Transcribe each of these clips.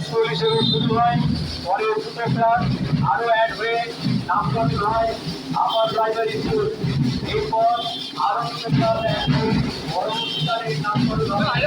40 শুরু হয়, পরে দুটো ক্লাস আরো অ্যাড হয়ে নামকরণ হয় আপার প্রাইমারি স্কুল। এরপর আরো দুটো ক্লাস অ্যাড হয়ে পরবর্তীকালে নামকরণ হয়।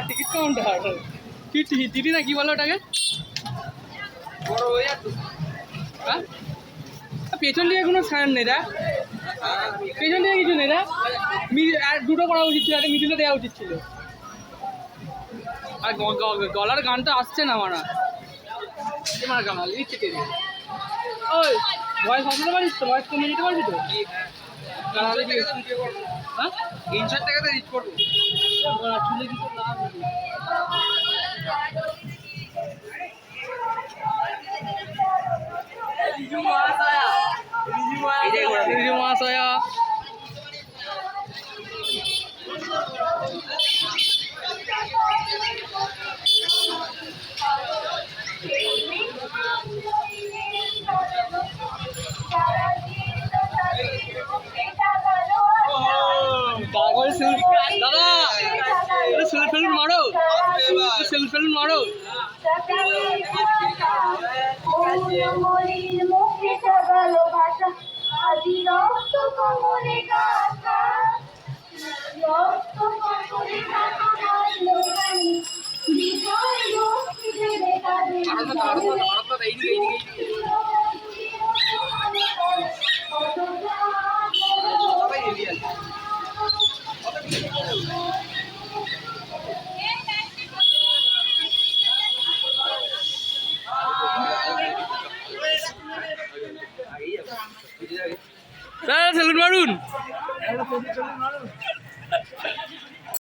টিকিট কাউন্টার টিটি না কি বলো ওটাকে? হ্যাঁ, পেছন দিয়ে কোনো সাইন নেই রা, পেছন দিয়ে কিছু নেই রা। দুটো করা উচিত ছিল, একটা মিডিলে দেওয়া উচিত ছিল। আর গলার গানটা আসছে না আমার, তোমার গান লিখছে কে? ওই ভয়েস আসতে পারিস তো? ভয়েস কমিয়ে দিতে পারবি তো? হ্যাঁ, 300 টাকাতে রিচ করবো। চুলে কিছু লাভ মহাশয়া দাদা সেলফি মারো, সেলফি মারো। স্যার সেলুন মারুন।